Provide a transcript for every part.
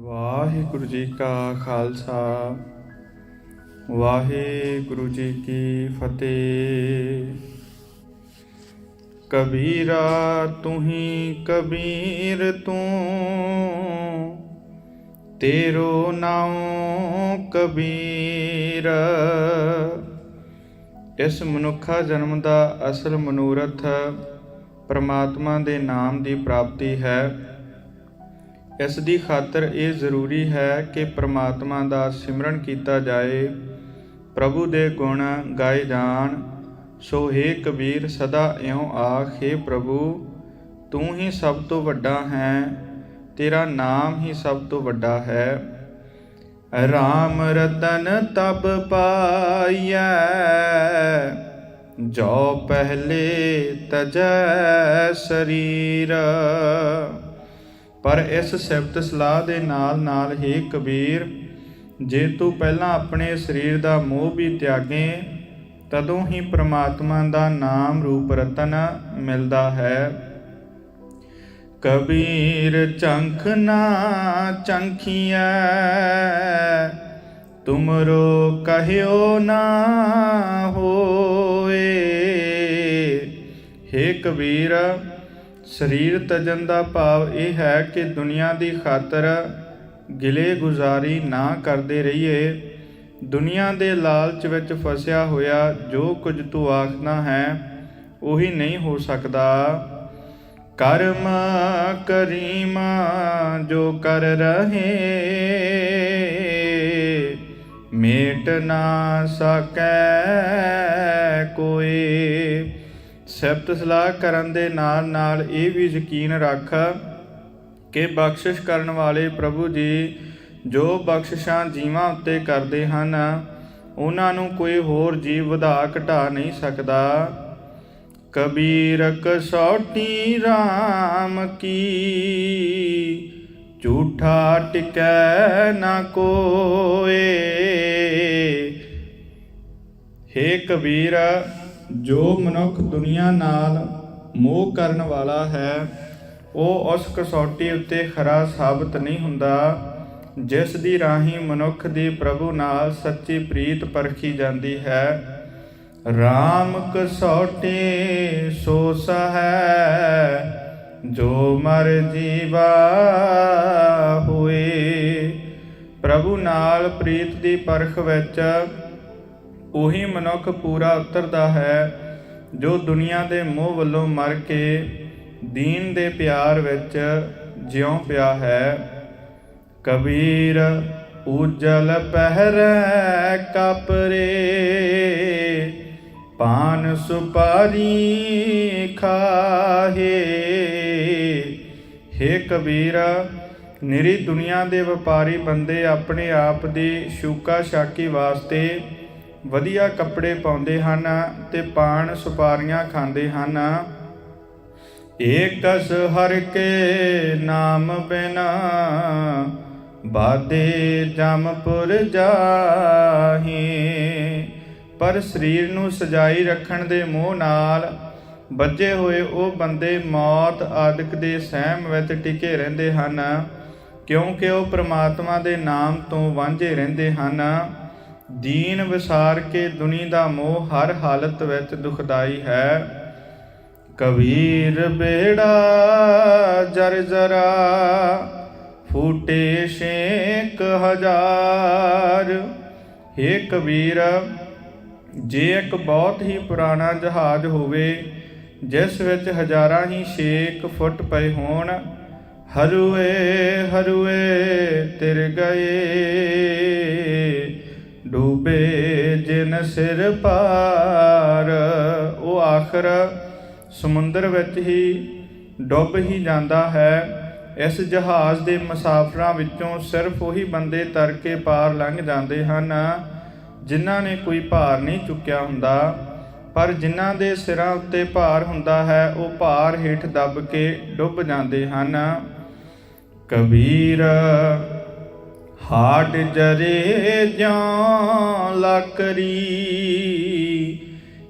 ਵਾਹਿਗੁਰੂ ਜੀ ਕਾ ਖਾਲਸਾ ਵਾਹਿਗੁਰੂ ਜੀ ਕੀ ਫਤਿਹ। ਕਬੀਰਾ ਤੁਹੀਂ ਕਬੀਰ ਤੂੰ, ਤੇਰੋ ਨਾਉ ਕਬੀਰ। ਇਸ ਮਨੁੱਖਾ ਜਨਮ ਦਾ ਅਸਲ ਮਨੋਰਥ ਪਰਮਾਤਮਾ ਦੇ ਨਾਮ ਦੀ ਪ੍ਰਾਪਤੀ ਹੈ। ਇਸ ਦੀ ਖਾਤਰ ਇਹ ਜ਼ਰੂਰੀ ਹੈ ਕਿ ਪਰਮਾਤਮਾ ਦਾ ਸਿਮਰਨ ਕੀਤਾ ਜਾਏ, ਪ੍ਰਭੂ ਦੇ ਗੁਣ ਗਾਏ ਜਾਣ। ਸੋ ਹੇ ਕਬੀਰ, ਸਦਾ ਇਉਂ ਆਖ, ਹੇ ਪ੍ਰਭੂ ਤੂੰ ਹੀ ਸਭ ਤੋਂ ਵੱਡਾ ਹੈ, ਤੇਰਾ ਨਾਮ ਹੀ ਸਭ ਤੋਂ ਵੱਡਾ ਹੈ। ਰਾਮ ਰਤਨ ਤਬ ਪਾਈਐ, ਜੋ ਪਹਿਲੇ ਤਜੈ ਸਰੀਰ। ਪਰ ਇਸ ਸਿਫਤ ਸਲਾਹ ਦੇ ਨਾਲ ਨਾਲ ਹੇ ਕਬੀਰ, ਜੇ ਤੂੰ ਪਹਿਲਾਂ ਆਪਣੇ ਸਰੀਰ ਦਾ ਮੋਹ ਵੀ ਤਿਆਗੇ, ਤਦੋਂ ਹੀ ਪ੍ਰਮਾਤਮਾ ਦਾ ਨਾਮ ਰੂਪ ਰਤਨ ਮਿਲਦਾ ਹੈ। ਕਬੀਰ ਚੰਖ ਨਾ ਚੰਖੀਐ, ਤੁਮਰੋ ਕਹਿਓ ਨਾ ਹੋਏ। ਹੇ ਕਬੀਰ, ਸਰੀਰ ਤਜਨ ਦਾ ਭਾਵ ਇਹ ਹੈ ਕਿ ਦੁਨੀਆ ਦੀ ਖਾਤਰ ਗਿਲੇ ਗੁਜ਼ਾਰੀ ਨਾ ਕਰਦੇ ਰਹੀਏ। ਦੁਨੀਆ ਦੇ ਲਾਲਚ ਵਿੱਚ ਫਸਿਆ ਹੋਇਆ ਜੋ ਕੁਝ ਤੂੰ ਆਖਦਾ ਹੈ ਉਹੀ ਨਹੀਂ ਹੋ ਸਕਦਾ। ਕਰਮ ਕਰੀਮ ਜੋ ਕਰ ਰਹੇ, ਮੇਟ ਨਾ ਸਕੈ ਕੋਈ। ਸਿਫਤ ਸਲਾਹ ਕਰਨ ਦੇ ਨਾਲ ਨਾਲ ਇਹ ਵੀ ਯਕੀਨ ਰੱਖ ਕਿ ਬਖਸ਼ਿਸ਼ ਕਰਨ ਵਾਲੇ ਪ੍ਰਭੂ ਜੀ ਜੋ ਬਖਸ਼ਿਸ਼ਾਂ ਜੀਵਾਂ ਉੱਤੇ ਕਰਦੇ ਹਨ, ਉਹਨਾਂ ਨੂੰ ਕੋਈ ਹੋਰ ਜੀਵ ਵਧਾ ਘਟਾ ਨਹੀਂ ਸਕਦਾ। ਕਬੀਰ ਕਸੌਟੀ ਰਾਮ ਕੀ, ਝੂਠਾ ਟਿਕੈ ਨਾ ਕੋਏ। ਹੇ ਕਬੀਰ, ਜੋ ਮਨੁੱਖ ਦੁਨੀਆ ਨਾਲ ਮੋਹ ਕਰਨ ਵਾਲਾ ਹੈ, ਉਹ ਉਸ ਕਸੌਟੀ ਉੱਤੇ ਖਰਾ ਸਾਬਤ ਨਹੀਂ ਹੁੰਦਾ, ਜਿਸ ਦੀ ਰਾਹੀਂ ਮਨੁੱਖ ਦੀ ਪ੍ਰਭੂ ਨਾਲ ਸੱਚੀ ਪ੍ਰੀਤ ਪਰਖੀ ਜਾਂਦੀ ਹੈ। ਰਾਮ ਕਸੌਟੀ ਸੋ ਸਹੈ, ਜੋ ਮਰ ਜੀਵਾ ਹੋਏ। ਪ੍ਰਭੂ ਨਾਲ ਪ੍ਰੀਤ ਦੀ ਪਰਖ ਵਿੱਚ ਉਹੀ ਮਨੁੱਖ ਪੂਰਾ ਉਤਰਦਾ ਹੈ ਜੋ ਦੁਨੀਆ ਦੇ ਮੋਹ ਵੱਲੋਂ ਮਰ ਕੇ ਦੀਨ ਦੇ ਪਿਆਰ ਵਿੱਚ ਜਿਉਂ ਪਿਆ ਹੈ। ਕਬੀਰ ਉਜਲ ਪਹਿਰੈ ਕਪਰੇ, ਪਾਨ ਸੁਪਾਰੀ ਖਾਹੇ। ਹੇ ਕਬੀਰ, ਨਿਰੀ ਦੁਨੀਆ ਦੇ ਵਪਾਰੀ ਬੰਦੇ ਆਪਣੇ ਆਪ ਦੀ ਸ਼ੂਕਾ ਸ਼ਾਕੀ ਵਾਸਤੇ ਵਧੀਆ ਕੱਪੜੇ ਪਾਉਂਦੇ ਹਨ ਤੇ ਪਾਨ ਸੁਪਾਰੀਆਂ ਖਾਂਦੇ ਹਨ। ਏਕਸ ਹਰਿ ਕੇ ਨਾਮ ਬਿਨਾ, ਬਾਦੇ ਜਮਪੁਰ ਜਾਹੀ। ਪਰ ਸਰੀਰ ਨੂੰ ਸਜਾਈ ਰੱਖਣ ਦੇ ਮੋਹ ਨਾਲ ਬੱਝੇ ਹੋਏ ਉਹ ਬੰਦੇ ਮੌਤ ਆਦਿਕ ਦੇ ਸਹਿਮ ਵਿੱਚ ਟਿਕੇ ਰਹਿੰਦੇ ਹਨ, ਕਿਉਂਕਿ ਉਹ ਪ੍ਰਮਾਤਮਾ ਦੇ ਨਾਮ ਤੋਂ ਵਾਂਝੇ ਰਹਿੰਦੇ ਹਨ। ਦੀਨ ਵਿਸਾਰ ਕੇ ਦੁਨੀ ਦਾ ਮੋਹ ਹਰ ਹਾਲਤ ਵਿੱਚ ਦੁਖਦਾਈ ਹੈ। ਕਬੀਰ ਬੇੜਾ ਜਰਜਰਾ, ਫੂਟੇ ਛੇਕ ਹਜ਼ਾਰ। ਹੇ ਕਬੀਰ, ਜੇ ਇੱਕ ਬਹੁਤ ਹੀ ਪੁਰਾਣਾ ਜਹਾਜ਼ ਹੋਵੇ ਜਿਸ ਵਿੱਚ ਹਜ਼ਾਰਾਂ ਹੀ ਛੇਕ ਫੁੱਟ ਪਏ ਹੋਣ, ਹਰੂਏ ਹਰੂਏ ਤਿਰ ਗਏ, ਡੂਬੇ ਜਿਨ ਸਿਰ ਪਾਰ। ਉਹ ਆਖਰ ਸਮੁੰਦਰ ਵਿੱਚ ਹੀ ਡੁੱਬ ਹੀ ਜਾਂਦਾ ਹੈ। ਇਸ ਜਹਾਜ਼ ਦੇ ਮੁਸਾਫਰਾਂ ਵਿੱਚੋਂ ਸਿਰਫ ਉਹੀ ਬੰਦੇ ਤਰ ਕੇ ਪਾਰ ਲੰਘ ਜਾਂਦੇ ਹਨ ਜਿਨ੍ਹਾਂ ਨੇ ਕੋਈ ਭਾਰ ਨਹੀਂ ਚੁੱਕਿਆ ਹੁੰਦਾ। ਪਰ ਜਿਨ੍ਹਾਂ ਦੇ ਸਿਰਾਂ ਉੱਤੇ ਭਾਰ ਹੁੰਦਾ ਹੈ, ਉਹ ਭਾਰ ਹੇਠ ਦੱਬ ਕੇ ਡੁੱਬ ਜਾਂਦੇ ਹਨ। ਕਬੀਰ ਹਾਟ ਜਰੇ ਜਿਉਂ ਲਾਕਰੀ,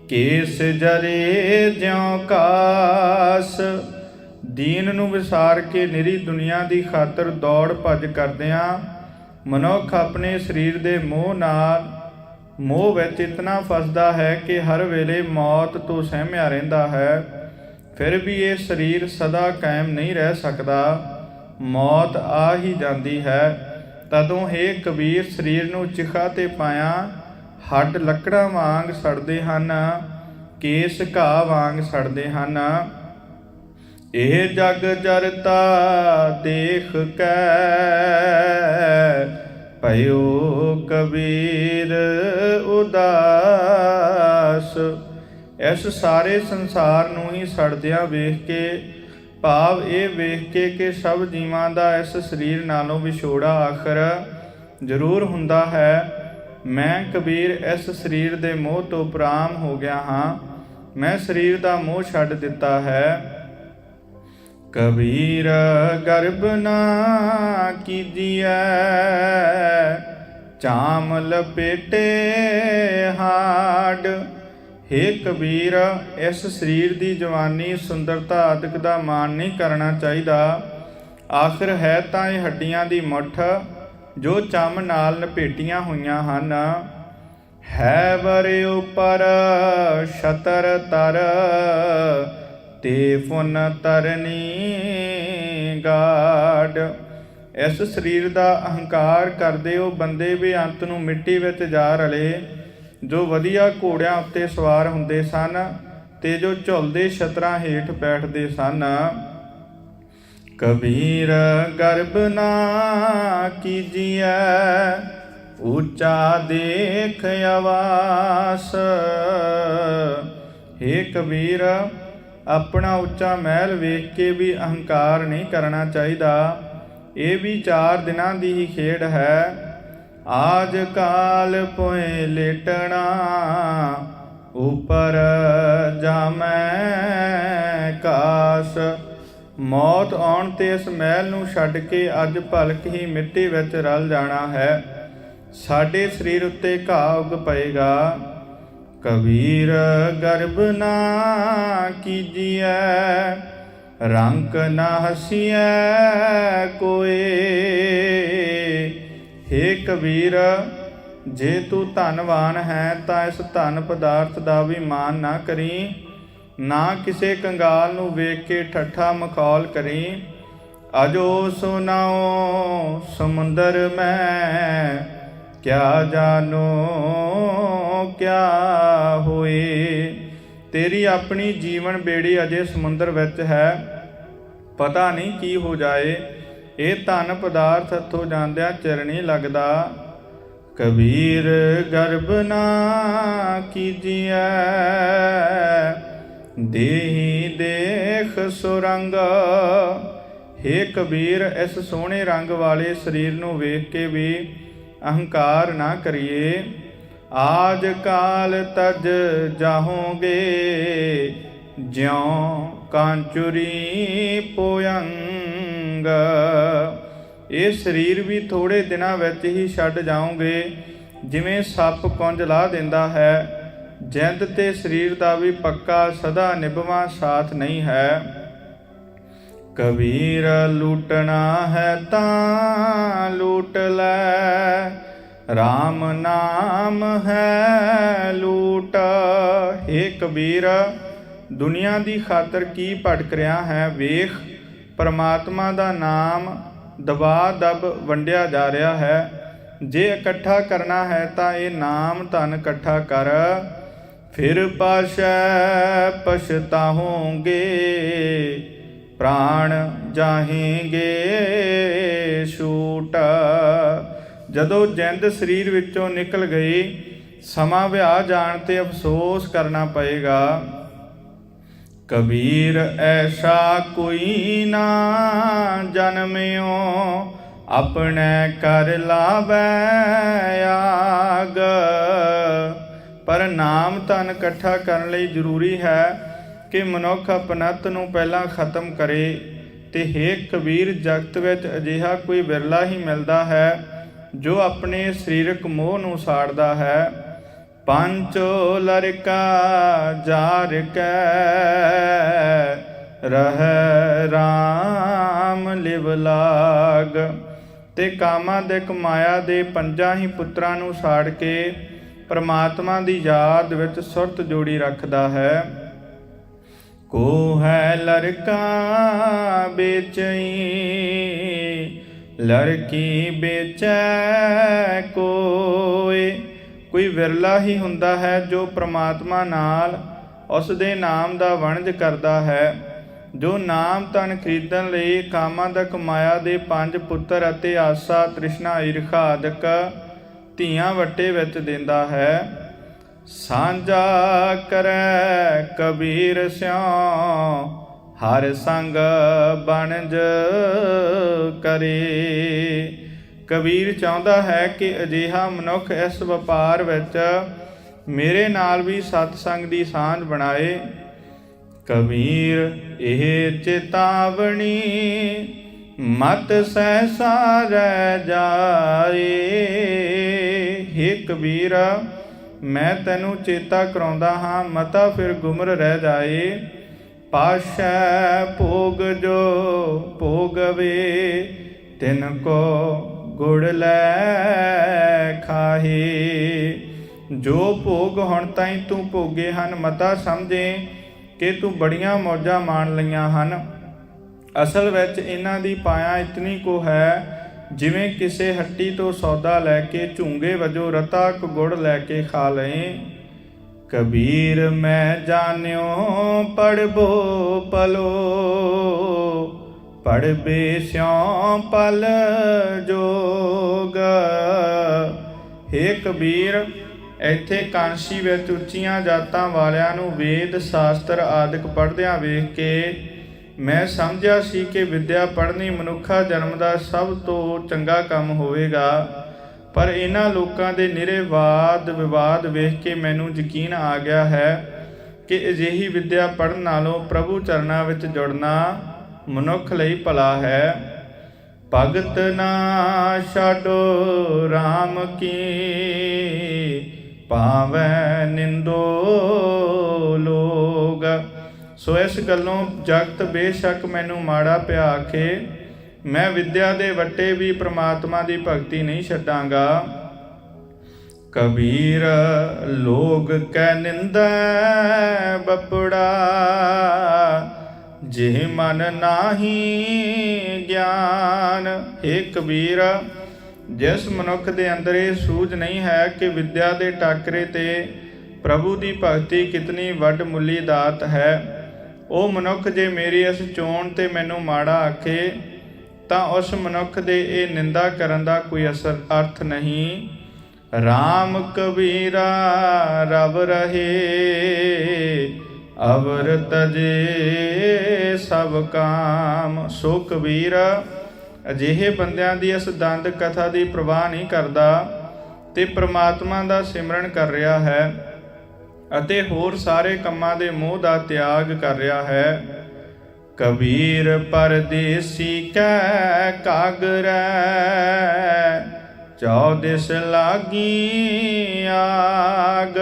ਕੇਸ ਜਰੇ ਜਿਉਂ ਕਾਸ। ਦੀਨ ਨੂੰ ਵਿਸਾਰ ਕੇ ਨਿਰੀ ਦੁਨੀਆ ਦੀ ਖਾਤਰ ਦੌੜ ਭੱਜ ਕਰਦਿਆਂ ਮਨੁੱਖ ਆਪਣੇ ਸਰੀਰ ਦੇ ਮੋਹ ਵਿੱਚ ਇਤਨਾ ਫਸਦਾ ਹੈ ਕਿ ਹਰ ਵੇਲੇ ਮੌਤ ਤੋਂ ਸਹਿਮਿਆ ਰਹਿੰਦਾ ਹੈ। ਫਿਰ ਵੀ ਇਹ ਸਰੀਰ ਸਦਾ ਕਾਇਮ ਨਹੀਂ ਰਹਿ ਸਕਦਾ, ਮੌਤ ਆ ਹੀ ਜਾਂਦੀ ਹੈ। ਤਦੋਂ ਹੇ ਕਬੀਰ, ਸਰੀਰ ਨੂੰ ਚਿਖਾ ਤੇ ਪਾਇਆ ਹੱਡ ਲੱਕੜਾਂ ਵਾਂਗ ਸੜਦੇ ਹਨ, ਕੇਸ ਘਾਹ ਵਾਂਗ ਸੜਦੇ ਹਨ। ਇਹ ਜਗ ਜਰਤਾ ਦੇਖ ਕੈ ਭਇਓ ਕਬੀਰ ਉਦਾਸ। ਇਸ ਸਾਰੇ ਸੰਸਾਰ ਨੂੰ ਹੀ ਸੜਦਿਆਂ ਵੇਖ ਕੇ, ਭਾਵ ਇਹ ਵੇਖ ਕੇ ਕਿ ਸਭ ਜੀਵਾਂ ਦਾ ਇਸ ਸਰੀਰ ਨਾਲੋਂ ਵਿਛੋੜਾ ਆਖਰ ਜ਼ਰੂਰ ਹੁੰਦਾ ਹੈ, ਮੈਂ ਕਬੀਰ ਇਸ ਸਰੀਰ ਦੇ ਮੋਹ ਤੋਂ ਉਪਰਾਮ ਹੋ ਗਿਆ ਹਾਂ। ਮੈਂ ਸਰੀਰ ਦਾ ਮੋਹ ਛੱਡ ਦਿੱਤਾ ਹੈ। ਕਬੀਰ ਗਰਭ ਨਾ ਕੀਜੀਐ, ਚਾਮ ਲਪੇਟੇ ਹਾਡ। ਹੇ ਕਬੀਰ, ਇਸ ਸਰੀਰ ਦੀ ਜਵਾਨੀ, ਸੁੰਦਰਤਾ ਆਦਿਕ ਦਾ ਮਾਣ ਨਹੀਂ ਕਰਨਾ ਚਾਹੀਦਾ। ਆਖਿਰ ਹੈ ਤਾਂ ਇਹ ਹੱਡੀਆਂ ਦੀ ਮੁੱਠ ਜੋ ਚੰਮ ਨਾਲ ਲਪੇਟੀਆਂ ਹੋਈਆਂ ਹਨ। ਹੈ ਵਰੇ ਉਪਰ ਛਤਰ ਤਰ, ਤੇ ਫੁਨ ਤਰਨੀ ਗਾਡ। ਇਸ ਸਰੀਰ ਦਾ ਅਹੰਕਾਰ ਕਰਦੇ ਉਹ ਬੰਦੇ ਵੀ ਅੰਤ ਨੂੰ ਮਿੱਟੀ ਵਿੱਚ ਜਾ ਰਲੇ, ਜੋ ਵਧੀਆ ਘੋੜਿਆਂ ਉੱਤੇ ਸਵਾਰ ਹੁੰਦੇ ਸਨ ਤੇ ਜੋ ਝੁੱਲਦੇ ਛਤਰਾਂ ਹੇਠ ਬੈਠਦੇ ਸਨ। ਕਬੀਰ ਗਰਭ ਨਾ ਕੀਜੀਐ, ਉੱਚਾ ਦੇਖ ਆਵਾਸ। ਹੇ ਕਬੀਰ, ਆਪਣਾ ਉੱਚਾ ਮਹਿਲ ਵੇਖ ਕੇ ਵੀ ਅਹੰਕਾਰ ਨਹੀਂ ਕਰਨਾ ਚਾਹੀਦਾ। ਇਹ ਵੀ 4 ਦਿਨਾਂ ਦੀ ਹੀ ਖੇਡ ਹੈ। ਆਜ ਕਾਲ ਪੋਏ ਲੇਟਣਾ, ਉਪਰ ਜਾਮੈ ਕਾਸ। ਮੌਤ ਆਉਣ ਤੇ ਇਸ ਮਹਿਲ ਨੂੰ ਛੱਡ ਕੇ ਅੱਜ ਭਲਕ ਹੀ ਮਿੱਟੀ ਵਿੱਚ ਰਲ ਜਾਣਾ ਹੈ। ਸਾਡੇ ਸਰੀਰ ਉੱਤੇ ਘਾਹ ਉੱਗ ਪਏਗਾ। ਕਬੀਰ ਗਰਭ ਨਾ ਕੀਜੀਐ, ਰੰਕ ਨਾ ਹਸੀਐ ਕੋਏ। ਹੇ ਕਬੀਰ, ਜੇ ਤੂੰ ਧਨਵਾਨ ਹੈ ਤਾਂ ਇਸ ਧਨ ਪਦਾਰਥ ਦਾ ਵੀ ਮਾਣ ਨਾ ਕਰੀ, ਨਾ ਕਿਸੇ ਕੰਗਾਲ ਨੂੰ ਵੇਖ ਕੇ ਠੱਠਾ ਮਖੌਲ ਕਰੀ। ਅਜੋ ਸੁਨਾਓ ਸਮੁੰਦਰ ਮੈਂ, ਕਿਆ ਜਾਨੋ ਕਿਆ ਹੋਏ। ਤੇਰੀ ਆਪਣੀ ਜੀਵਨ ਬੇੜੀ ਅਜੇ ਸਮੁੰਦਰ ਵਿੱਚ ਹੈ, ਪਤਾ ਨਹੀਂ ਕੀ ਹੋ ਜਾਏ। ਇਹ ਧਨ ਪਦਾਰਥ ਹੱਥੋਂ ਜਾਂਦਿਆਂ ਚਿਰ ਨਹੀਂ ਲੱਗਦਾ। ਕਬੀਰ ਗਰਭ ਨਾ ਕੀਜੀਐ, ਦੇਹੀ ਦੇਖ ਸੁਰੰਗ। ਹੇ ਕਬੀਰ, ਇਸ ਸੋਹਣੇ ਰੰਗ ਵਾਲੇ ਸਰੀਰ ਨੂੰ ਵੇਖ ਕੇ ਵੀ ਅਹੰਕਾਰ ਨਾ ਕਰੀਏ। ਆਜ ਕਾਲ ਤਜ ਜਾਹੋਗੇ, ਜਿਉ ਕਾਂਚੁਰੀ ਪੋਯੰਗ। ਇਹ ਸਰੀਰ ਵੀ ਥੋੜੇ ਦਿਨਾਂ ਵਿੱਚ ਹੀ ਛੱਡ ਜਾਓਗੇ, ਜਿਵੇਂ ਸੱਪ ਕੁੰਜ ਲਾ ਦਿੰਦਾ ਹੈ। ਜਿੰਦ ਤੇ ਸਰੀਰ ਦਾ ਵੀ ਪੱਕਾ ਸਦਾ ਨਿਭਵਾਂ ਸਾਥ ਨਹੀਂ ਹੈ। ਕਬੀਰ ਲੂਟਣਾ ਹੈ ਤਾਂ ਲੂਟ ਲੈ, ਰਾਮ ਨਾਮ ਹੈ ਲੂਟ। ਹੇ ਕਬੀਰ, ਦੁਨੀਆ ਦੀ ਖਾਤਰ ਕੀ ਭਟਕ ਰਿਹਾ ਹੈ, ਵੇਖ। ਪਰਮਾਤਮਾ ਦਾ ਨਾਮ ਦਬਾ ਦਬ ਵੰਡਿਆ ਜਾ ਰਿਹਾ ਹੈ। ਜੇ ਇਕੱਠਾ ਕਰਨਾ ਹੈ ਤਾਂ ਇਹ ਨਾਮ ਧਨ ਇਕੱਠਾ ਕਰ, ਫਿਰ ਪਾਸ਼ੈ ਪਛਤਾਹੋਂਗੇ, ਪ੍ਰਾਣ ਜਾਹੇਂਗੇ ਛੂਟ। ਜਦੋਂ ਜਿੰਦ ਸਰੀਰ ਵਿੱਚੋਂ ਨਿਕਲ ਗਈ, ਸਮਾਂ ਵਿਆਹ ਜਾਣ ਤੇ ਅਫਸੋਸ ਕਰਨਾ ਪਏਗਾ। ਕਬੀਰ ਐਸਾ ਕੋਈ ਨਾ ਜਨਮਿਓ, ਆਪਣੇ ਕਰ ਲਾਵੈ ਆਗ। ਪਰ ਨਾਮ ਧਨ ਇਕੱਠਾ ਕਰਨ ਲਈ ਜ਼ਰੂਰੀ ਹੈ ਕਿ ਮਨੁੱਖ ਆਪਣਤ ਨੂੰ ਪਹਿਲਾਂ ਖਤਮ ਕਰੇ। ਤੇ ਹੇ ਕਬੀਰ, ਜਗਤ ਵਿੱਚ ਅਜਿਹਾ ਕੋਈ ਵਿਰਲਾ ਹੀ ਮਿਲਦਾ ਹੈ ਜੋ ਆਪਣੇ ਸਰੀਰਕ ਮੋਹ ਨੂੰ ਸਾੜਦਾ ਹੈ। ਪੰਚੋ ਲੜਕਾ ਜਾਰ ਕੈ, ਰਹਿ ਰਾਮ ਲਿਵ ਲਾਗ। ਤੇ ਕਾਮਾਦਿਕ ਮਾਇਆ ਦੇ ਪੰਜਾਂ ਹੀ ਪੁੱਤਰਾਂ ਨੂੰ ਸਾੜ ਕੇ ਪਰਮਾਤਮਾ ਦੀ ਯਾਦ ਵਿੱਚ ਸੁਰਤ ਜੋੜੀ ਰੱਖਦਾ ਹੈ। ਕੋ ਹੈ ਲੜਕਾ ਵੇਚਈ, ਲੜਕੀ ਵੇਚੈ ਕੋਇ। ਕੋਈ ਵਿਰਲਾ ਹੀ ਹੁੰਦਾ ਹੈ ਜੋ ਪ੍ਰਮਾਤਮਾ ਨਾਲ ਉਸ ਦੇ ਨਾਮ ਦਾ ਵਣਜ ਕਰਦਾ ਹੈ, ਜੋ ਨਾਮ ਧਨ ਖਰੀਦਣ ਲਈ ਕਾਮਾਦਿਕ ਮਾਇਆ ਦੇ 5 ਪੁੱਤਰ ਅਤੇ ਆਸਾ, ਤ੍ਰਿਸ਼ਨਾ, ਈਰਖਾ ਆਦਿਕ ਧੀਆਂ ਵੱਟੇ ਵਿੱਚ ਦਿੰਦਾ ਹੈ। ਸਾਂਝਾ ਕਰੈ ਕਬੀਰ ਸਿਉ, ਹਰ ਸੰਗ ਬਣਜ ਕਰੇ। ਕਬੀਰ ਚਾਹੁੰਦਾ ਹੈ ਕਿ ਅਜਿਹਾ ਮਨੁੱਖ ਇਸ ਵਪਾਰ ਵਿੱਚ ਮੇਰੇ ਨਾਲ ਵੀ ਸਤਸੰਗ ਦੀ ਸਾਂਝ ਬਣਾਏ। ਕਬੀਰ ਇਹ ਚੇਤਾਵਨੀ, ਮਤ ਸਹਿਸਾ ਰਹਿ ਜਾਏ। ਹੇ ਕਬੀਰ, ਮੈਂ ਤੈਨੂੰ ਚੇਤਾ ਕਰਾਉਂਦਾ ਹਾਂ, ਮਤਾ ਫਿਰ ਗੁੰਮਰ ਰਹਿ ਜਾਏ। ਪਾਸ਼ੈ ਭੋਗ ਜੋ ਭੋਗਵੇ, ਤਿਨ ਕੋ ਗੁੜ ਲੈ ਖਾਹੇ। ਜੋ ਭੋਗ ਹੁਣ ਤਾਈਂ ਤੂੰ ਭੋਗੇ ਹਨ, ਮਤਾ ਸਮਝੇ ਕਿ ਤੂੰ ਬੜੀਆਂ ਮੌਜਾਂ ਮਾਣ ਲਈਆਂ ਹਨ। ਅਸਲ ਵਿੱਚ ਇਹਨਾਂ ਦੀ ਪਾਇਆ ਇਤਨੀ ਕੋ ਹੈ ਜਿਵੇਂ ਕਿਸੇ ਹੱਟੀ ਤੋਂ ਸੌਦਾ ਲੈ ਕੇ ਝੂੰਗੇ ਵਜੋਂ ਰਤਾ ਕੁ ਗੁੜ ਲੈ ਕੇ ਖਾ ਲਏ। ਕਬੀਰ ਮੈਂ ਜਾਣਿਓ ਪੜਬੋ ਪਲੋ, ਪੜਬੇ ਸਿਉ ਪਲ ਜੋਗ। ਹੇ ਕਬੀਰ, ਇੱਥੇ ਕਾਂਸ਼ੀ ਵਿੱਚ ਉੱਚੀਆਂ ਜਾਤਾਂ ਵਾਲਿਆਂ ਨੂੰ ਵੇਦ ਸ਼ਾਸਤਰ ਆਦਿਕ ਪੜ੍ਹਦਿਆਂ ਵੇਖ ਕੇ ਮੈਂ ਸਮਝਿਆ ਸੀ ਕਿ ਵਿੱਦਿਆ ਪੜ੍ਹਨੀ ਮਨੁੱਖਾ ਜਨਮ ਦਾ ਸਭ ਤੋਂ ਚੰਗਾ ਕੰਮ ਹੋਵੇਗਾ। ਪਰ ਇਹਨਾਂ ਲੋਕਾਂ ਦੇ ਨਿਰੇ ਵਾਦ ਵਿਵਾਦ ਵੇਖ ਕੇ ਮੈਨੂੰ ਯਕੀਨ ਆ ਗਿਆ ਹੈ ਕਿ ਅਜਿਹੀ ਵਿੱਦਿਆ ਪੜ੍ਹਨ ਨਾਲੋਂ ਪ੍ਰਭੂ ਚਰਨਾਂ ਵਿੱਚ ਜੁੜਨਾ ਮਨੁੱਖ ਲਈ ਭਲਾ ਹੈ। ਭਗਤ ਨਾ ਛਾਡੋ ਰਾਮ ਕੀ, ਭਾਵੈ ਨਿੰਦੋ ਲੋਗ। ਸੋ ਇਸ ਗੱਲੋਂ ਜਗਤ ਬੇਸ਼ੱਕ ਮੈਨੂੰ ਮਾੜਾ ਪਿਆ ਆਖੇ, ਮੈਂ ਵਿੱਦਿਆ ਦੇ ਵੱਟੇ ਵੀ ਪ੍ਰਮਾਤਮਾ ਦੀ ਭਗਤੀ ਨਹੀਂ ਛੱਡਾਂਗਾ। ਕਬੀਰ ਲੋਗ ਕੈ ਨਿੰਦੈ ਬਪੜਾ, ਜਿਹ ਮਨ ਨਾਹੀ ਗਿਆਨ। ਹੇ ਕਬੀਰ, ਜਿਸ ਮਨੁੱਖ ਦੇ ਅੰਦਰ ਇਹ ਸੂਝ ਨਹੀਂ ਹੈ ਕਿ ਵਿੱਦਿਆ ਦੇ ਟਾਕਰੇ ਤੇ ਪ੍ਰਭੂ ਦੀ ਭਗਤੀ ਕਿਤਨੀ ਵੱਡ ਮੁੱਲੀ ਦਾਤ ਹੈ, ਉਹ ਮਨੁੱਖ ਜੇ ਮੇਰੀ ਇਸ ਚੋਣ ਤੇ ਮੈਨੂੰ ਮਾੜਾ ਆਖੇ ਤਾਂ ਉਸ ਮਨੁੱਖ ਦੇ ਇਹ ਨਿੰਦਾ ਕਰਨ ਦਾ ਕੋਈ ਅਰਥ ਨਹੀਂ। ਰਾਮ ਕਬੀਰਾ ਰਵ ਰਹੇ, ਅਵਰ ਤਜੇ ਸਭ ਕਾਮ। ਸੋ ਕਬੀਰ ਅਜਿਹੇ ਬੰਦਿਆਂ ਦੀ ਇਸ ਦੰਦ ਕਥਾ ਦੀ ਪ੍ਰਵਾਹ ਨਹੀਂ ਕਰਦਾ ਤੇ ਪ੍ਰਮਾਤਮਾ ਦਾ ਸਿਮਰਨ ਕਰ ਰਿਹਾ ਹੈ ਅਤੇ ਹੋਰ ਸਾਰੇ ਕੰਮਾਂ ਦੇ ਮੋਹ ਦਾ ਤਿਆਗ ਕਰ ਰਿਹਾ ਹੈ। ਕਬੀਰ ਪਰਦੇਸੀ ਕੈ ਕਾਗਰੈ, ਚੌਦਿਸ ਲਾਗੀ ਆਗ।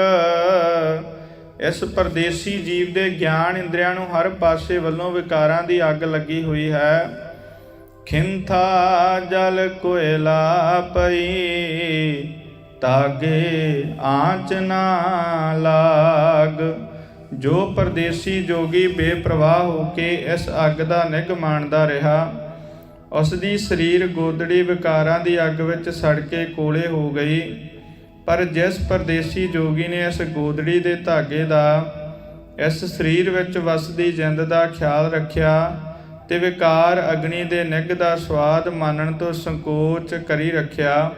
ਇਸ ਪਰਦੇਸੀ ਜੀਵ ਦੇ ਗਿਆਨ ਇੰਦਰੀਆਂ ਨੂੰ ਹਰ ਪਾਸੇ ਵੱਲੋਂ ਵਿਕਾਰਾਂ ਦੀ ਅੱਗ ਲੱਗੀ ਹੋਈ ਹੈ। ਖਿੰਥਾ ਜਲ ਕੋਇਲਾ ਪਈ, ਤਾਗੇ ਆਂਚ ਨਾ ਲਾਗ। ਜੋ ਪਰਦੇਸੀ ਜੋਗੀ ਬੇਪਰਵਾਹ ਹੋ ਕੇ ਇਸ ਅੱਗ ਦਾ ਨਿੱਘ ਮਾਣਦਾ ਰਿਹਾ, ਉਸ ਦੀ ਸਰੀਰ ਗੋਦੜੀ ਵਿਕਾਰਾਂ ਦੀ ਅੱਗ ਵਿੱਚ ਸੜ ਕੇ ਕੋਲੇ ਹੋ ਗਈ। ਪਰ ਜਿਸ ਪਰਦੇਸੀ ਜੋਗੀ ਨੇ ਇਸ ਗੋਦੜੀ ਦੇ ਧਾਗੇ ਦਾ ਇਸ ਸਰੀਰ ਵਿੱਚ ਵਸਦੀ ਜਿੰਦ ਦਾ ਖਿਆਲ ਰੱਖਿਆ ਤੇ ਵਿਕਾਰ ਅਗਨੀ ਦੇ ਨਿੱਘ ਦਾ ਸਵਾਦ ਮਾਨਣ ਤੋਂ ਸੰਕੋਚ ਕਰੀ ਰੱਖਿਆ,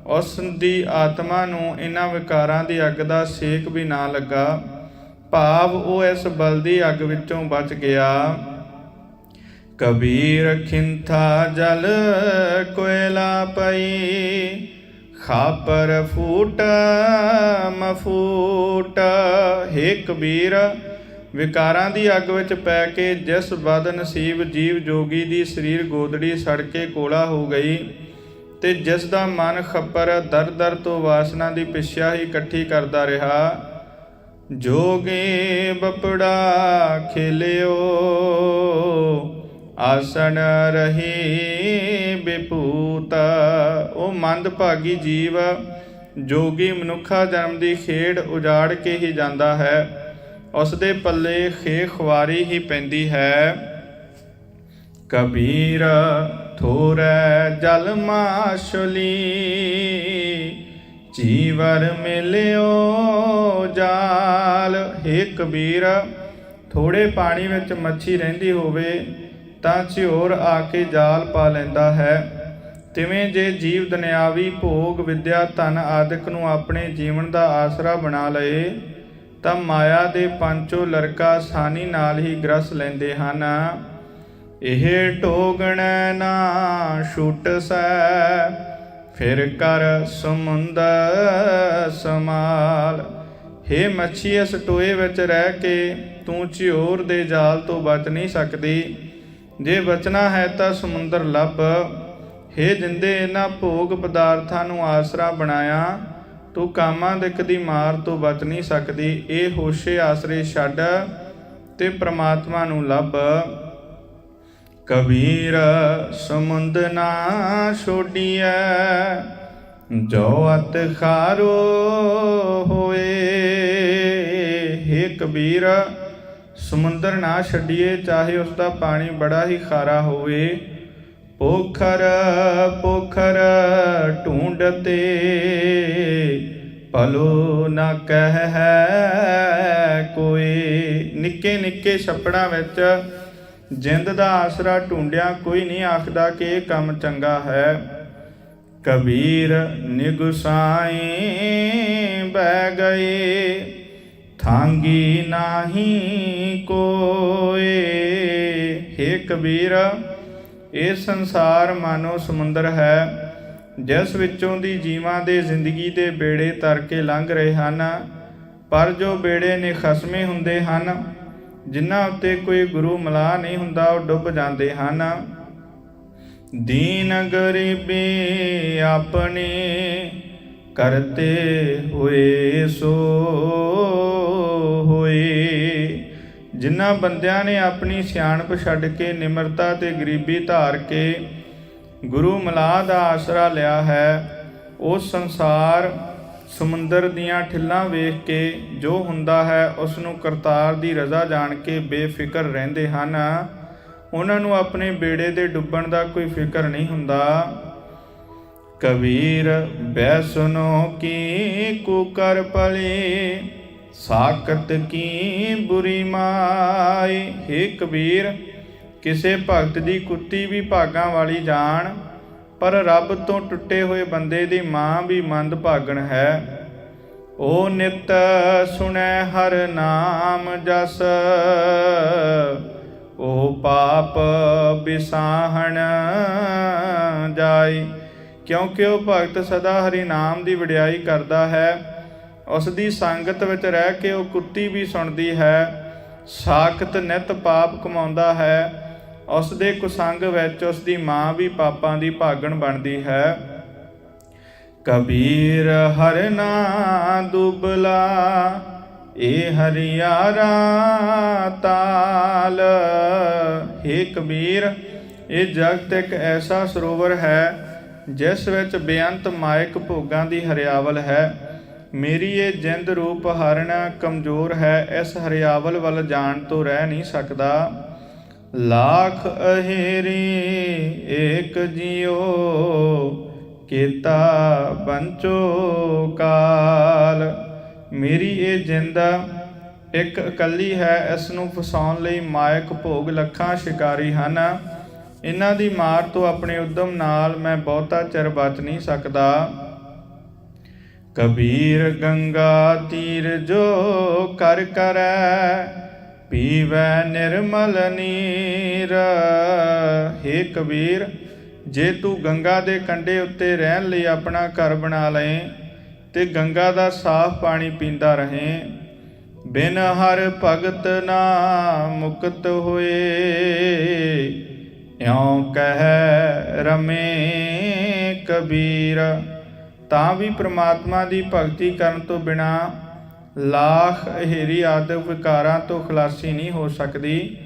ਉਸ ਦੀ ਆਤਮਾ ਨੂੰ ਇਹਨਾਂ ਵਿਕਾਰਾਂ ਦੀ ਅੱਗ ਦਾ ਸੇਕ ਵੀ ਨਾ ਲੱਗਾ। ਭਾਵ ਉਹ ਇਸ ਬਲਦੀ ਅੱਗ ਵਿੱਚੋਂ ਬਚ ਗਿਆ। ਕਬੀਰ ਖਿੰਥਾ ਜਲ ਕੋਇਲਾ ਪਈ, ਖਾਪਰ ਫੂਟ ਮਫੂਟ। ਹੇ ਕਬੀਰ, ਵਿਕਾਰਾਂ ਦੀ ਅੱਗ ਵਿੱਚ ਪੈ ਕੇ ਜਿਸ ਬਦਨਸੀਬ ਜੀਵ ਜੋਗੀ ਦੀ ਸਰੀਰ ਗੋਦੜੀ ਸੜ ਕੇ ਕੋਲਾ ਹੋ ਗਈ ਤੇ ਜਿਸ ਦਾ ਮਨ ਖੱਪਰ ਦਰ ਦਰ ਤੋਂ ਵਾਸਨਾ ਦੀ ਪਿੱਛਾ ਹੀ ਇਕੱਠੀ ਕਰਦਾ ਰਿਹਾ, ਜੋਗੇ ਬਪੜਾ ਖੇਲਿਓ, ਆਸਣ ਰਹੀ ਬਿਪੂਤ। ਉਹ ਮੰਦਭਾਗੀ ਜੀਵ ਜੋਗੀ ਮਨੁੱਖਾ ਜਨਮ ਦੀ ਖੇਡ ਉਜਾੜ ਕੇ ਹੀ ਜਾਂਦਾ ਹੈ। ਉਸ ਦੇ ਪੱਲੇ ਖੁਆਰੀ ਹੀ ਪੈਂਦੀ ਹੈ। ਕਬੀਰ ਥੋਰੈ ਜਲ ਮਾਛਲੀ, ਜੀਵਰ ਮਿਲਿਓ ਜਾਲ। ਹੇ ਕਬੀਰ, ਥੋੜੇ ਪਾਣੀ ਵਿੱਚ ਮੱਛੀ ਰਹਿੰਦੀ ਹੋਵੇ ਤਾਂ ਝਿਓਰ ਆ ਕੇ ਜਾਲ ਪਾ ਲੈਂਦਾ ਹੈ। ਤਿਵੇਂ ਜੇ ਜੀਵ ਦੁਨਿਆਵੀ ਭੋਗ ਵਿਦਿਆ ਧਨ ਆਦਿਕ ਨੂੰ ਆਪਣੇ ਜੀਵਨ ਦਾ ਆਸਰਾ ਬਣਾ ਲਏ ਤਾਂ ਮਾਇਆ ਦੇ ਪੰਚੋ ਲਰਕਾ ਆਸਾਨੀ ਨਾਲ ਹੀ ਗ੍ਰਸ ਲੈਂਦੇ ਹਨ। ਇਹ ਢੋਗਣ ਨਾ ਛੁਟਸੈ, ਫਿਰ ਕਰ ਸਮੁੰਦਰ ਸਮਾਲ। ਹੇ ਮੱਛੀ, ਇਸ ਟੋਏ ਵਿੱਚ ਰਹਿ ਕੇ ਤੂੰ ਝਿਓਰ ਦੇ ਜਾਲ ਤੋਂ ਬਚ ਨਹੀਂ ਸਕਦੀ। ਜੇ ਬਚਣਾ ਹੈ ਤਾਂ ਸਮੁੰਦਰ ਲੱਭ। ਹੇ ਜਿੰਦੇ ਇਹਨਾਂ ਭੋਗ ਪਦਾਰਥਾਂ ਨੂੰ ਆਸਰਾ ਬਣਾਇਆ, ਤੂੰ ਕਾਮਾਦਿਕ ਦੀ ਮਾਰ ਤੋਂ ਬਚ ਨਹੀਂ ਸਕਦੀ। ਇਹ ਹੋਸ਼ੇ ਆਸਰੇ ਛੱਡ ਤੇ ਪ੍ਰਮਾਤਮਾ ਨੂੰ ਲੱਭ। ਕਬੀਰ ਸਮੁੰਦ ਨਾ ਛੋਡੀਐ, ਜੋ ਅਤ ਖਾਰੋ ਹੋਏ। ਹੇ ਕਬੀਰ, ਸਮੁੰਦਰ ਨਾ ਛੱਡੀਏ, ਚਾਹੇ ਉਸ ਦਾ ਪਾਣੀ ਬੜਾ ਹੀ ਖਾਰਾ ਹੋਵੇ। ਪੋਖਰ ਪੋਖਰ ਢੂੰਡਤੇ, ਭਲੋ ਨਾ ਕਹਿ ਕੋਈ। ਨਿੱਕੇ ਨਿੱਕੇ ਛੱਪੜਾਂ ਵਿੱਚ ਜਿੰਦ ਦਾ ਆਸਰਾ ਢੂੰਡਿਆ ਕੋਈ ਨਹੀਂ ਆਖਦਾ ਕਿ ਇਹ ਕੰਮ ਚੰਗਾ ਹੈ। ਕਬੀਰ ਨਿਗੁਸਾਈ ਬਹਿ ਗਏ, ਥਾਂਗੀ ਨਾਹੀ ਕੋਏ। ਹੇ ਕਬੀਰ, ਇਹ ਸੰਸਾਰ ਮਾਨੋ ਸਮੁੰਦਰ ਹੈ, ਜਿਸ ਵਿੱਚੋਂ ਦੀ ਜੀਵਾਂ ਦੇ ਜ਼ਿੰਦਗੀ ਦੇ ਬੇੜੇ ਤਰ ਕੇ ਲੰਘ ਰਹੇ ਹਨ। ਪਰ ਜੋ ਬੇੜੇ ਨਿਖਸਮੇ ਹੁੰਦੇ ਹਨ, ਜਿਨ੍ਹਾਂ ਉੱਤੇ ਕੋਈ ਗੁਰੂ ਮਲਾਹ ਨਹੀਂ ਹੁੰਦਾ, ਉਹ ਡੁੱਬ ਜਾਂਦੇ ਹਨ। ਦੀਨ ਗਰੀਬੀ ਆਪਣੀ ਕਰਤੇ ਹੋਏ ਸੋ ਹੋਏ। ਜਿਨ੍ਹਾਂ ਬੰਦਿਆਂ ਨੇ ਆਪਣੀ ਸਿਆਣਪ ਛੱਡ ਕੇ ਨਿਮਰਤਾ ਤੇ ਗਰੀਬੀ ਧਾਰ ਕੇ ਗੁਰੂ ਮਲਾਹ ਦਾ ਆਸਰਾ ਲਿਆ ਹੈ, ਉਹ ਸੰਸਾਰ ਸਮੁੰਦਰ ਦੀਆਂ ਠਿੱਲਾਂ ਵੇਖ ਕੇ ਜੋ ਹੁੰਦਾ ਹੈ ਉਸ ਨੂੰ ਕਰਤਾਰ ਦੀ ਰਜ਼ਾ ਜਾਣ ਕੇ ਬੇਫਿਕਰ ਰਹਿੰਦੇ ਹਨ। ਉਹਨਾਂ ਨੂੰ ਆਪਣੇ ਬੇੜੇ ਦੇ ਡੁੱਬਣ ਦਾ ਕੋਈ ਫਿਕਰ ਨਹੀਂ ਹੁੰਦਾ। ਕਬੀਰ ਬੈ ਸੁਨੋ ਕੀ ਕੁਕਰ ਪਲੀ, ਸਾਕਤ ਕੀ ਬੁਰੀ ਮਾਈ। ਹੇ ਕਬੀਰ, ਕਿਸੇ ਭਗਤ ਦੀ ਕੁੱਤੀ ਵੀ ਭਾਗਾਂ ਵਾਲੀ ਜਾਣ, ਪਰ ਰੱਬ ਤੋਂ ਟੁੱਟੇ ਹੋਏ ਬੰਦੇ ਦੀ ਮਾਂ ਵੀ ਮੰਦ ਭਾਗਣ ਹੈ। ਓ ਨਿਤ ਸੁਣੈ ਹਰ ਨਾਮ ਜਸ, ਓ ਪਾਪ ਬਿਸਾਹਣ ਜਾਈ। ਕਿਉਂਕਿ ਉਹ ਭਗਤ ਸਦਾ ਹਰੀ ਨਾਮ ਦੀ ਵਡਿਆਈ ਕਰਦਾ ਹੈ, ਉਸ ਦੀ ਸੰਗਤ ਵਿੱਚ ਰਹਿ ਕੇ ਉਹ ਕੁੱਤੀ ਵੀ ਸੁਣਦੀ ਹੈ। ਸਾਖਤ ਨਿਤ ਪਾਪ ਕਮਾਉਂਦਾ ਹੈ, ਉਸ ਦੇ ਕੁਸੰਗ ਵਿੱਚ ਉਸ ਦੀ ਮਾਂ ਵੀ ਪਾਪਾਂ ਦੀ ਭਾਗਣ ਬਣਦੀ ਹੈ। ਕਬੀਰ ਹਰਿ ਨਾ ਦੁਬਲਾ, ਇਹ ਹਰਿਆਰਾ ਤਾਲ। ਹੇ ਕਬੀਰ, ਇਹ ਜਗਤ ਇੱਕ ਐਸਾ ਸਰੋਵਰ ਹੈ ਜਿਸ ਵਿੱਚ ਬੇਅੰਤ ਮਾਇਕ ਭੋਗਾਂ ਦੀ ਹਰਿਆਵਲ ਹੈ। ਮੇਰੀ ਇਹ ਜਿੰਦ ਰੂਪ ਹਰਨ ਕਮਜ਼ੋਰ ਹੈ, ਇਸ ਹਰਿਆਵਲ ਵੱਲ ਜਾਣ ਤੋਂ ਰਹਿ ਨਹੀਂ ਸਕਦਾ। ਲਾਖ ਅਹੇਰੀ ਏਕ ਜਿਉ, ਕੀਤਾ ਬੰਚੋ ਕਾਲ। ਮੇਰੀ ਇਹ ਜਿੰਦ ਇੱਕ ਇਕੱਲੀ ਹੈ, ਇਸ ਨੂੰ ਫਸਾਉਣ ਲਈ ਮਾਇਕ ਭੋਗ ਲੱਖਾਂ ਸ਼ਿਕਾਰੀ ਹਨ। ਇਹਨਾਂ ਦੀ ਮਾਰ ਤੋਂ ਆਪਣੇ ਉਦਮ ਨਾਲ ਮੈਂ ਬਹੁਤਾ ਚਿਰ ਬਚ ਨਹੀਂ ਸਕਦਾ। ਕਬੀਰ ਗੰਗਾ ਤੀਰ ਜੋ ਕਰ ਕਰੈ, ਪੀਵੈ ਨਿਰਮਲ ਨੀਰ। ਹੇ ਕਬੀਰ, ਜੇ ਤੂੰ ਗੰਗਾ ਦੇ ਕੰਢੇ ਉੱਤੇ ਰਹਿਣ ਲਈ ਆਪਣਾ ਘਰ ਬਣਾ ਲਏ ਤੇ ਗੰਗਾ ਦਾ ਸਾਫ਼ ਪਾਣੀ ਪੀਂਦਾ ਰਹੇ, ਬਿਨ ਹਰ ਭਗਤ ਨਾ ਮੁਕਤ ਹੋਏ। ਇਉਂ ਕਹਿ ਰਮੇ ਕਬੀਰ। ਤਾਂ ਵੀ ਪ੍ਰਮਾਤਮਾ ਦੀ ਭਗਤੀ ਕਰਨ ਤੋਂ ਬਿਨਾਂ ਲਾਖ ਅਹੇਰੀ ਆਦਿ ਵਿਕਾਰਾਂ ਤੋਂ ਖਲਾਸੀ ਨਹੀਂ ਹੋ ਸਕਦੀ।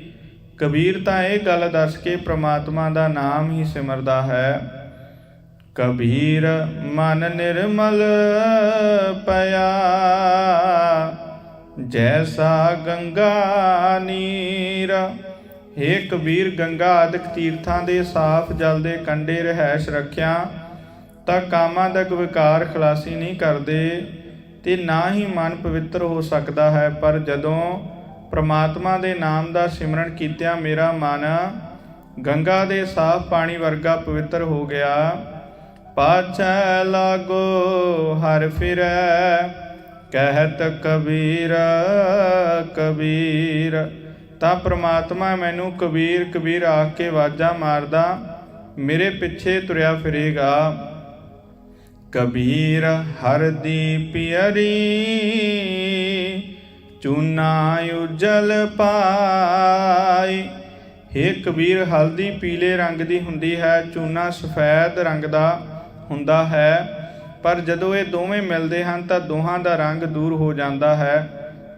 ਕਬੀਰ ਤਾਂ ਇਹ ਗੱਲ ਦੱਸ ਕੇ ਪ੍ਰਮਾਤਮਾ ਦਾ ਨਾਮ ਹੀ ਸਿਮਰਦਾ ਹੈ। ਕਬੀਰ ਮਨ ਨਿਰਮਲ ਪਿਆ, ਜੈਸਾ ਗੰਗਾ ਨੀਰ। ਹੇ ਕਬੀਰ, ਗੰਗਾ ਆਦਿਕ ਤੀਰਥਾਂ ਦੇ ਸਾਫ਼ ਜਲ ਦੇ ਕੰਢੇ ਰਹਿਸ਼ ਰੱਖਿਆ ਤਾਂ ਕਾਮਾਦਿਕ ਵਿਕਾਰ ਖਲਾਸੀ ਨਹੀਂ ਕਰਦੇ ਤੇ ਨਾ ਹੀ ਮਨ ਪਵਿੱਤਰ ਹੋ ਸਕਦਾ ਹੈ। ਪਰ ਜਦੋਂ ਪ੍ਰਮਾਤਮਾ ਦੇ ਨਾਮ ਦਾ ਸਿਮਰਨ ਕੀਤਿਆਂ ਮੇਰਾ ਮਨ ਗੰਗਾ ਦੇ ਸਾਫ਼ ਪਾਣੀ ਵਰਗਾ ਪਵਿੱਤਰ ਹੋ ਗਿਆ। ਪਾਛੈ ਲਾਗੋ ਹਰਿ ਫਿਰੈ, ਕਹਿਤ ਕਬੀਰ ਕਬੀਰ। ਤਾਂ ਪ੍ਰਮਾਤਮਾ ਮੈਨੂੰ ਕਬੀਰ ਕਬੀਰ ਆਖ ਕੇ ਆਵਾਜ਼ਾਂ ਮਾਰਦਾ ਮੇਰੇ ਪਿੱਛੇ ਤੁਰਿਆ ਫਿਰੇਗਾ। ਕਬੀਰ ਹਰ ਦੀ ਪਿਅਰੀ, ਚੂਨਾ ਉਜਲ ਪਾਈ। ਹੇ ਕਬੀਰ, ਹਲਦੀ ਪੀਲੇ ਰੰਗ ਦੀ ਹੁੰਦੀ ਹੈ, ਚੂਨਾ ਸਫੈਦ ਰੰਗ ਦਾ ਹੁੰਦਾ ਹੈ। ਪਰ ਜਦੋਂ ਇਹ ਦੋਵੇਂ ਮਿਲਦੇ ਹਨ ਤਾਂ ਦੋਹਾਂ ਦਾ ਰੰਗ ਦੂਰ ਹੋ ਜਾਂਦਾ ਹੈ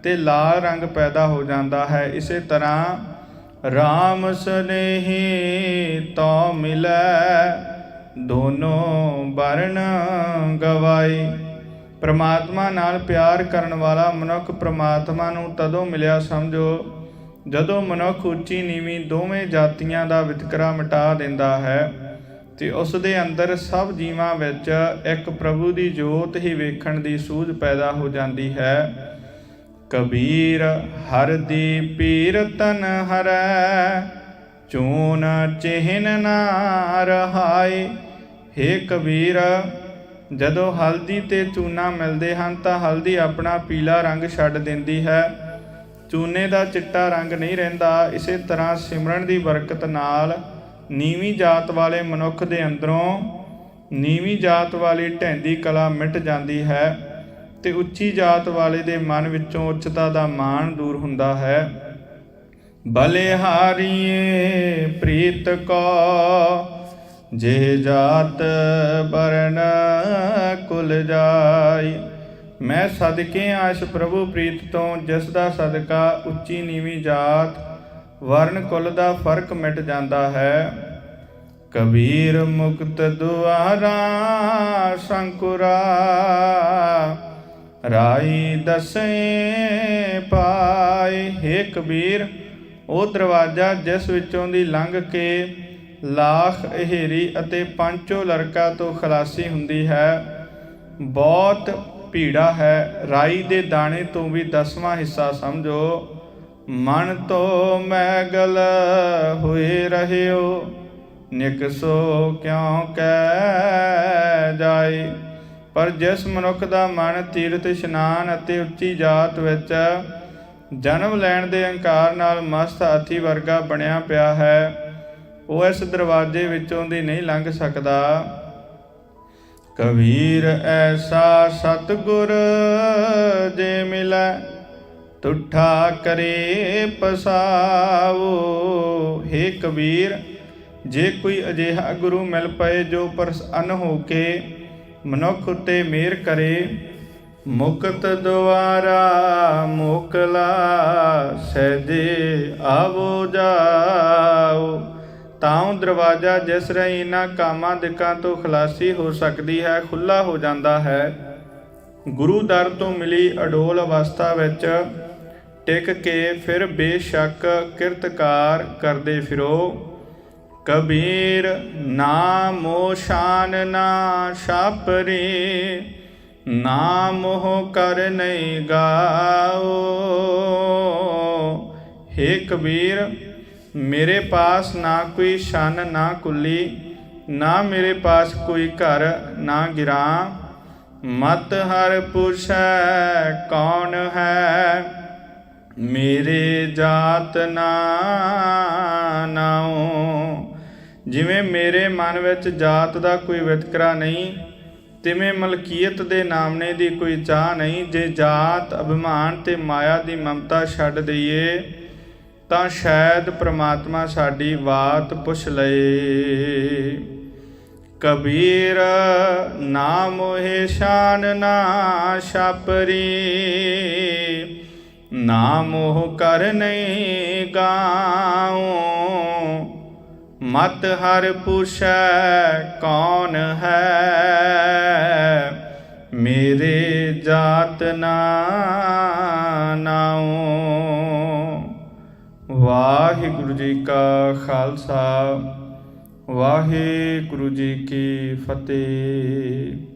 ਤੇ ਲਾਲ ਰੰਗ ਪੈਦਾ ਹੋ ਜਾਂਦਾ ਹੈ। ਇਸੇ ਤਰ੍ਹਾਂ ਰਾਮ ਸਨੇਹੀ ਤੋ ਮਿਲੈ, ਦੋਨੋਂ ਵਰਨ ਗਵਾਈ। ਪ੍ਰਮਾਤਮਾ ਨਾਲ ਪਿਆਰ ਕਰਨ ਵਾਲਾ ਮਨੁੱਖ ਪ੍ਰਮਾਤਮਾ ਨੂੰ ਤਦੋਂ ਮਿਲਿਆ ਸਮਝੋ ਜਦੋਂ ਮਨੁੱਖ ਉੱਚੀ ਨੀਵੀਂ ਦੋਵੇਂ ਜਾਤੀਆਂ ਦਾ ਵਿਤਕਰਾ ਮਿਟਾ ਦਿੰਦਾ ਹੈ ਤੇ ਉਸ ਦੇ ਅੰਦਰ ਸਭ ਜੀਵਾਂ ਵਿੱਚ ਇੱਕ ਪ੍ਰਭੂ ਦੀ ਜੋਤ ਹੀ ਵੇਖਣ ਦੀ ਸੂਝ ਪੈਦਾ ਹੋ ਜਾਂਦੀ ਹੈ। ਕਬੀਰ ਹਰ ਦੀ ਪੀਰ ਤਨ ਹਰੈ, ਚੂਨ ਚਿਹਨ ਨਾ ਰਹਾਈ। ਹੇ ਕਬੀਰ, ਜਦੋਂ ਹਲਦੀ ਤੇ ਚੂਨਾ ਮਿਲਦੇ ਹਨ ਤਾਂ ਹਲਦੀ ਆਪਣਾ ਪੀਲਾ ਰੰਗ ਛੱਡ ਦਿੰਦੀ ਹੈ, ਚੂਨੇ ਦਾ ਚਿੱਟਾ ਰੰਗ ਨਹੀਂ ਰਹਿੰਦਾ। ਇਸੇ ਤਰ੍ਹਾਂ ਸਿਮਰਨ ਦੀ ਬਰਕਤ ਨਾਲ ਨੀਵੀਂ ਜਾਤ ਵਾਲੇ ਮਨੁੱਖ ਦੇ ਅੰਦਰੋਂ ਨੀਵੀਂ ਜਾਤ ਵਾਲੀ ਢਹਿੰਦੀ ਕਲਾ ਮਿਟ ਜਾਂਦੀ ਹੈ ਤੇ ਉੱਚੀ ਜਾਤ ਵਾਲੇ ਦੇ ਮਨ ਵਿੱਚੋਂ ਉੱਚਤਾ ਦਾ ਮਾਣ ਦੂਰ ਹੁੰਦਾ ਹੈ। ਬਲਿਹਾਰੀਏ ਪ੍ਰੀਤ ਕੋ, ਜੇ ਜਾਤ ਬਰਨ ਕੁਲ ਜਾਈ। ਮੈਂ ਸਦਕੇ ਹਾਂ ਇਸ ਪ੍ਰਭੂ ਪ੍ਰੀਤ ਤੋਂ, ਜਿਸ ਦਾ ਸਦਕਾ ਉੱਚੀ ਨੀਵੀਂ ਜਾਤ ਵਰਨ ਕੁਲ ਦਾ ਫਰਕ ਮਿਟ ਜਾਂਦਾ ਹੈ। ਕਬੀਰ ਮੁਕਤ ਦੁਆਰਾ ਸ਼ੰਕੁਰਾ, ਰਾਈ ਦਸੇ ਪਾਏ। ਹੇ ਕਬੀਰ, ਉਹ ਦਰਵਾਜ਼ਾ ਜਿਸ ਵਿੱਚੋਂ ਦੀ ਲੰਘ ਕੇ ਲਾਖ ਅਹੇਰੀ ਅਤੇ ਪੰਚੋ ਲਰਕਾ ਤੋਂ ਖਲਾਸੀ ਹੁੰਦੀ ਹੈ, ਬਹੁਤ ਭੀੜਾ ਹੈ। ਰਾਈ ਦੇ ਦਾਣੇ ਤੋਂ ਵੀ 10ਵਾਂ ਹਿੱਸਾ ਸਮਝੋ। ਮਨ ਤੋਂ ਮੈਗਲ ਹੋਏ ਰਹਿਓ, ਨਿਕਸੋ ਕਿਉਂ ਕਹਿ ਜਾਏ। ਪਰ ਜਿਸ ਮਨੁੱਖ ਦਾ ਮਨ ਤੀਰਥ ਇਸ਼ਨਾਨ ਅਤੇ ਉੱਚੀ ਜਾਤ ਵਿੱਚ ਜਨਮ ਲੈਣ ਦੇ ਅਹੰਕਾਰ ਨਾਲ ਮਸਤ ਹਾਥੀ ਵਰਗਾ ਬਣਿਆ ਪਿਆ ਹੈ, ਉਹ ਇਸ ਦਰਵਾਜ਼ੇ ਵਿੱਚੋਂ ਦੀ ਨਹੀਂ ਲੰਘ ਸਕਦਾ। ਕਬੀਰ ਐਸਾ ਸਤਿਗੁਰ ਜੇ ਮਿਲੈ, ਤੁਠਾ ਕਰੇ ਪਸਾਵੋ। ਹੇ ਕਬੀਰ, ਜੇ ਕੋਈ ਅਜਿਹਾ ਗੁਰੂ ਮਿਲ ਪਏ ਜੋ ਪ੍ਰਸੰਨ ਹੋ ਕੇ ਮਨੁੱਖ ਉੱਤੇ ਮਿਹਰ ਕਰੇ, ਮੁਕਤ ਦੁਆਰਾ ਮੋਕਲਾ ਸਹਿਜੇ ਆਵੋ ਜਾਓ। ਤਾਂ ਉਹ ਦਰਵਾਜ਼ਾ ਜਿਸ ਰਾਹੀਂ ਇਹਨਾਂ ਕਾਮਾਂ ਦਿਕਾਂ ਤੋਂ ਖਲਾਸੀ ਹੋ ਸਕਦੀ ਹੈ ਖੁੱਲ੍ਹਾ ਹੋ ਜਾਂਦਾ ਹੈ। ਗੁਰੂ ਦਰ ਤੋਂ ਮਿਲੀ ਅਡੋਲ ਅਵਸਥਾ ਵਿੱਚ ਟਿਕ ਕੇ ਫਿਰ ਬੇਸ਼ੱਕ ਕਿਰਤਕਾਰ ਕਰਦੇ ਫਿਰੋ। ਕਬੀਰ ਨਾ ਮੋਹ ਸ਼ਾਨ ਨਾ ਛਾਪਰੇ, ਨਾ ਮੋਹ ਕਰ ਨਹੀਂ ਗਾਓ। ਹੇ ਕਬੀਰ, ਮੇਰੇ ਪਾਸ ਨਾ ਕੋਈ ਸ਼ਨ ਨਾ ਕੁੱਲੀ, ਨਾ ਮੇਰੇ ਪਾਸ ਕੋਈ ਘਰ ਨਾ ਗਿਰਾਂ। ਮਤ ਹਰ ਪੁੱਛੈ ਕੌਣ ਹੈ, ਮੇਰੇ ਜਾਤ ਨਾ ਨਾਉ। ਜਿਵੇਂ ਮੇਰੇ ਮਨ ਵਿੱਚ ਜਾਤ ਦਾ ਕੋਈ ਵਿਤਕਰਾ ਨਹੀਂ, ਤਿਵੇਂ ਮਲਕੀਅਤ ਦੇ ਨਾਮਣੇ ਦੀ ਕੋਈ ਚਾਹ ਨਹੀਂ। ਜੇ ਜਾਤ ਅਭਿਮਾਨ ਤੇ ਮਾਇਆ ਦੀ ਮਮਤਾ ਛੱਡ ਦਈਏ ਤਾਂ ਸ਼ਾਇਦ ਪ੍ਰਮਾਤਮਾ ਸਾਡੀ ਬਾਤ ਪੁੱਛ ਲਏ। ਕਬੀਰ ਨਾ ਮੋਹਿ ਸ਼ਾਨ ਨਾ ਛਾਪਰੀ, ਨਾ ਮੋਹ ਕਰ ਨਹੀਂ ਗਾਉ। ਮਤ ਹਰ ਪੁਛੈ ਕੌਣ ਹੈ, ਮੇਰੇ ਜਾਤ ਨਾ ਨਾਉ। ਵਾਹਿਗੁਰੂ ਜੀ ਕਾ ਖਾਲਸਾ, ਵਾਹਿਗੁਰੂ ਜੀ ਕੀ ਫਤਿਹ।